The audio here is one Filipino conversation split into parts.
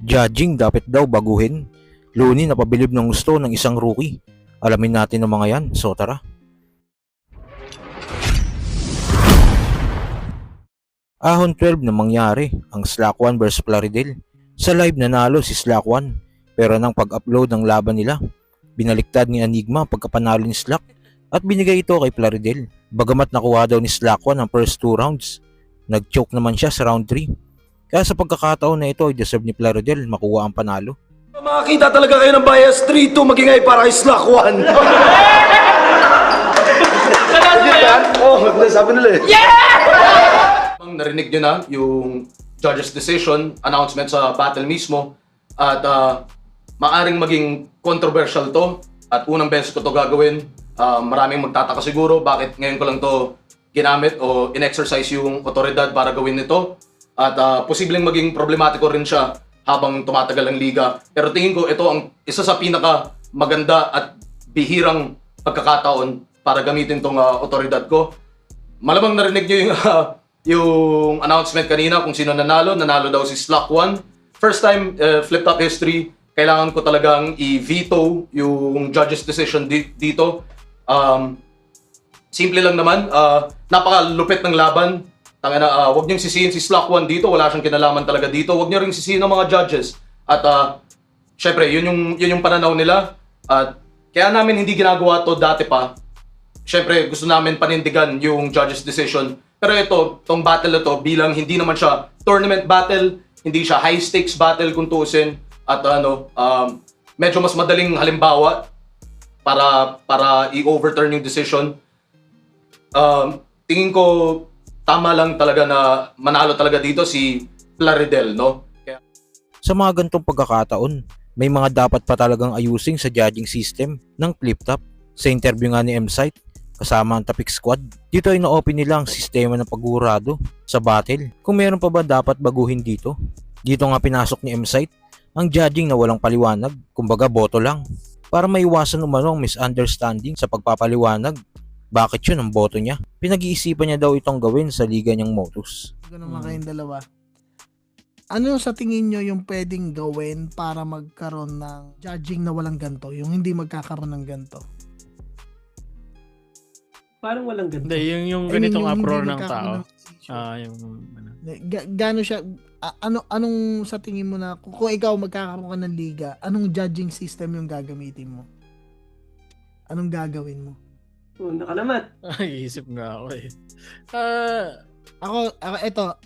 Judging dapat daw baguhin. Looney napabilib ng gusto ng isang rookie. Alamin natin ang mga yan, so tara. Ahon 12 na mangyari ang Slack 1 vs Plaridel. Sa live nanalo si Slack 1 pero nang pag-upload ng laban nila, binaliktad ni Enigma pagkapanalo ni Slack at binigay ito kay Plaridel. Bagamat nakuha daw ni Slack 1 ang first 2 rounds, nag-choke naman siya sa round 3. Kaya sa pagkakataon na ito ay deserve ni Plaridel makuha ang panalo. Makakita talaga kayo ng bias 3-2 maging ay para kay Slack 1. Sabi nila eh. Narinig nyo na yung judge's decision, announcement sa battle mismo. At maaring maging controversial to. At unang beses ko to gagawin. Maraming magtataka siguro bakit ngayon ko lang to ginamit o in-exercise yung otoridad para gawin nito. At posibleng maging problematiko rin siya habang tumatagal ang liga. Pero tingin ko ito ang isa sa pinaka maganda at bihirang pagkakataon para gamitin tong otoridad ko. Malamang narinig nyo yung announcement kanina kung sino nanalo. Nanalo daw si Slack 1. First time flip top history. Kailangan ko talagang i-veto yung judge's decision dito. Simple lang naman. Napakalupit ng laban. Huwag niyong sisihin si Slack 1 dito, wala siyang kinalaman talaga dito. Huwag niyo ring sisihin ng mga judges. At syempre, yun yung pananaw nila. At kaya namin hindi ginagawa to dati pa. Syempre, gusto namin panindigan yung judges decision. Pero tong battle na to, bilang hindi naman siya tournament battle, hindi siya high stakes battle kung tuusin. At medyo mas madaling halimbawa para i-overturn yung decision. Tingin ko tama lang talaga na manalo talaga dito si Plaridel, no? Sa mga gantong pagkakataon, may mga dapat pa talagang ayusin sa judging system ng Flip Top. Sa interview nga ni M-Site, kasama ang Topic Squad, dito ay na-open nila ang sistema ng pagurado sa battle. Kung meron pa ba dapat baguhin dito? Dito nga pinasok ni M-Site ang judging na walang paliwanag, kumbaga boto lang, para maiwasan umanong misunderstanding sa pagpapaliwanag. Bakit yun ang boto niya? Pinag-iisipan niya daw itong gawin sa liga niyang Motus. Ito naman kayong dalawa. Ano sa tingin nyo yung pwedeng gawin para magkaroon ng judging na walang ganto? Yung hindi magkakaroon ng ganto? Parang walang ganito. Hindi, yung I mean, ganitong yung hindi uproar ng magkakaroon tao. ng issue. Yung ano. Gaano siya, anong sa tingin mo na, kung ikaw magkakaroon ka ng liga, anong judging system yung gagamitin mo? Anong gagawin mo? Nakalamat. Nag-iisip nga ako eh. Ako,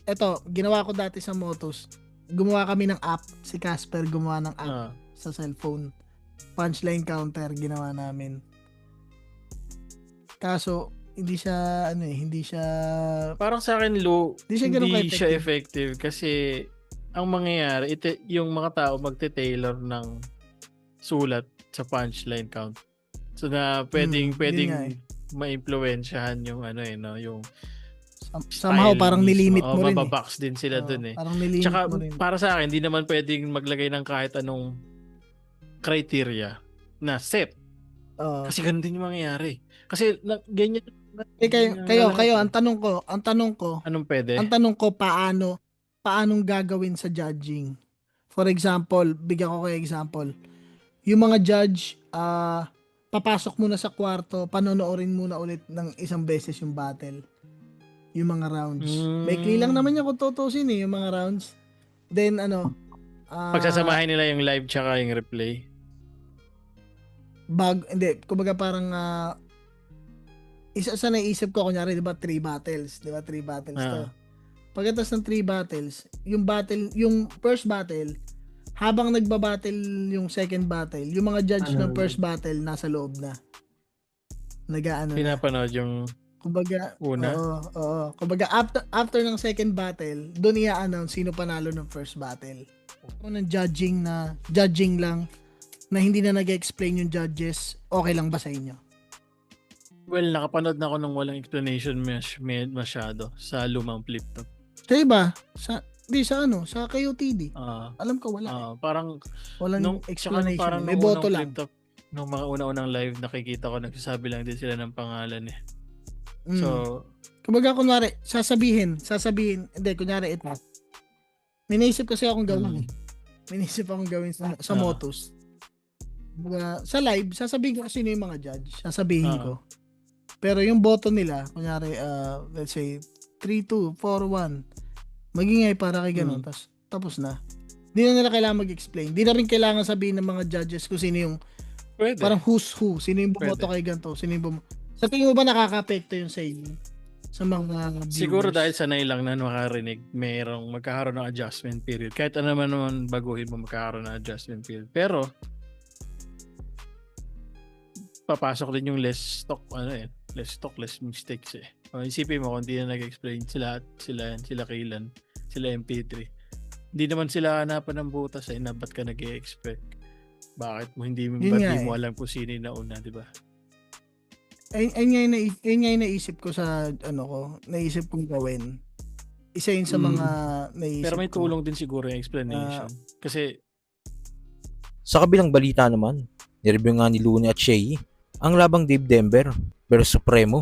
ito, ginawa ko dati sa Motus. Gumawa kami ng app, si Casper gumawa ng app sa cellphone. Punchline counter ginawa namin. Kaso, hindi siya, Parang sa akin, Lou, Hindi siya ganun hindi siya ka-effective. effective kasi ang mangyayari, yung mga tao magte-tailor ng sulat sa punchline count. So na pwedeng yun nga eh. ma-impluwensyahan yung yung Somehow style parang mismo. nilimit mo rin eh. Mababox din sila dun eh. Parang nilimit Tsaka mo rin. para sa akin, hindi naman pwedeng maglagay ng kahit anong criteria na set. Kasi ganun din yung mangyayari. Kasi ganyan. Kayo, ang tanong ko, Anong pwede? paanong gagawin sa judging? For example, bigyan ko kayo example. Yung mga judge, papasok muna sa kwarto, panonoorin muna ulit ng isang beses yung battle. Yung mga rounds. Maikli lang naman yan kung tutusin yung mga rounds. Then Pagsasamahin nila yung live tsaka yung replay. kumbaga parang isa sa naisip ko, kunyari, di ba, 3 battles to. Pagkatapos ng 3 battles, yung first battle, habang nagbabattle yung second battle, yung mga judge ng first battle nasa loob na. Pinapanood yung Kumbaga, una. Oo. Kumbaga, after ng second battle, doon i-announce sino panalo ng first battle. Ng judging lang, na hindi na nag-explain yung judges, okay lang ba sa inyo? Well, nakapanood na ako ng walang explanation masyado sa lumang Flip Top. Kaya ba? Sa KOTD. Alam ko wala. Parang Walang tsaka explanation. parang May nung boto unang lang. Flip Top, nung mga una-unang live, nakikita ko, nagsasabi lang din sila ng pangalan eh. Mm. So, Kumbaga, kunwari, sasabihin, hindi, kunyari ito. May naisip kasi akong gawin eh. May naisip akong gawin sa Ah. Motus. Sa live, sasabihin ko kung sino yung mga judge. Sasabihin Ah. ko. Pero yung boto nila, kunyari, let's say, 3-2, 4-1, magingay para kay ganun. Tapos na. Hindi na nila kailangan mag-explain. Hindi na rin kailangan sabihin ng mga judges kung sino yung, Pwede. parang who's who. Sino yung bumoto kay ganito. Sino yung sa tingin mo ba nakaka-apekto yun sa inyo? Sa mga viewers? Siguro dahil sanay lang na makarinig, magkakaroon ng adjustment period. Kahit ano naman baguhin mo, magkakaroon ng adjustment period. Pero, papasok din yung less less mistakes eh. Isipin mo kung hindi na nag-explain sila Kailan, sila MP3. Hindi naman sila hanapan ng butas na ba't ka nag-expect? Bakit mo hindi Yun nga mo eh. alam kung sino yung nauna, di ba? Ayun nga yung naisip ko sa naisip kong gawin. Isa yun sa mga naisip Pero may ko. tulong din siguro yung explanation. Kasi Sa kabilang balita naman, nireview nga ni Looney at Shay ang labang Dave Denver versus Supremo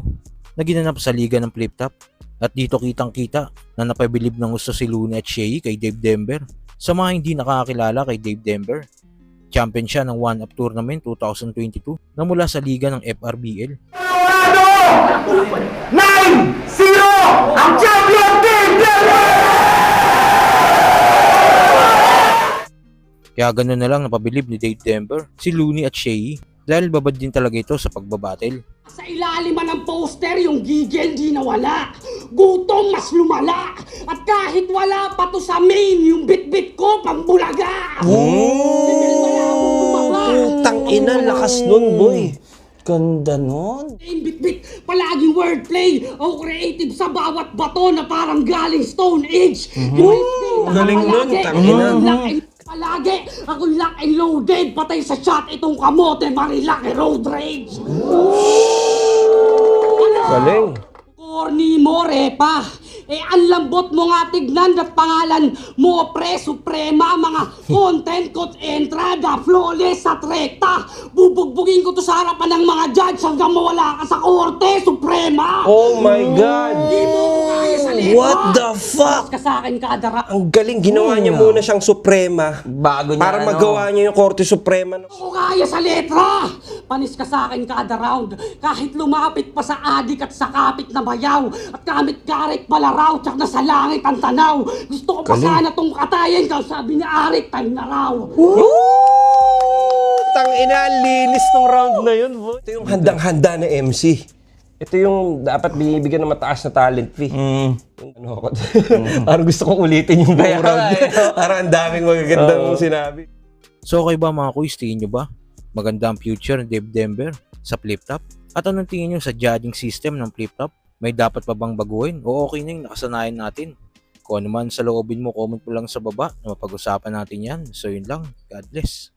na ginanap sa liga ng Flip Top. At dito kitang-kita na napabilib ng gusto si Looney at Shay kay Dave Denver. Sa mga hindi nakakakilala kay Dave Denver, champion siya ng One Up Tournament 2022 na mula sa liga ng FRBL. 9-0 ang champion Dave Denver! Kaya ganoon na lang napabilib ni Dave Denver si Looney at Shay dahil babad din talaga ito sa pagbabattle. Sa ilalim ng poster, yung gigil di nawala. Gutom mas lumala. At kahit wala pa to sa main, yung bit-bit ko pambulaga. Putang ina, lakas nun, boy. Ganda nun. Yung bit-bit, palaging wordplay. O creative sa bawat bato na parang galing Stone Age. Galing nun, tangina. Palagi, ako lock and loaded. Patay sa shot itong kamote, marilaki road rage. Galing. Corny mo, Repa. Ang lambot mo nga tignan at pangalan mo, Pre Suprema. Mga content ko entrada, flawless at rekta. Bubugbugin ko to sa harapan ng mga judge hanggang mawala ka sa korte, Suprema. Oh my God. Di mo ko kaya sa letra. What the fuck? Ka sa akin kadara. Ang galing, ginawa niya muna siyang Suprema. Bago niya, Para magawa niya yung Korte Suprema. Ko kaya sa letra. Panis ka sa akin kada round. Kahit lumapit pa sa adik at sa kapit na bayaw. At kamit garik palaraw. Tsak na sa langit ang tanaw. Gusto ko pa sana tong katayin. Kaya sabi ni Arik, time na raw. Tang ina, linis tong round na yun, boy. Ito yung handang-handa na MC. Ito yung dapat binibigyan ng mataas na talent fee. Ano ako? Parang gusto kong ulitin yung buong round. Parang ang daming magagandang sinabi. So okay ba mga kuys, tingin nyo ba maganda ang future ni Dave Denver sa Flip Top? At anong tingin nyo sa judging system ng Flip Top? May dapat pa bang baguhin o okay na yung nakasanayan natin? Kung ano man sa loobin mo, comment mo lang sa baba na mapag-usapan natin yan. So yun lang. God bless.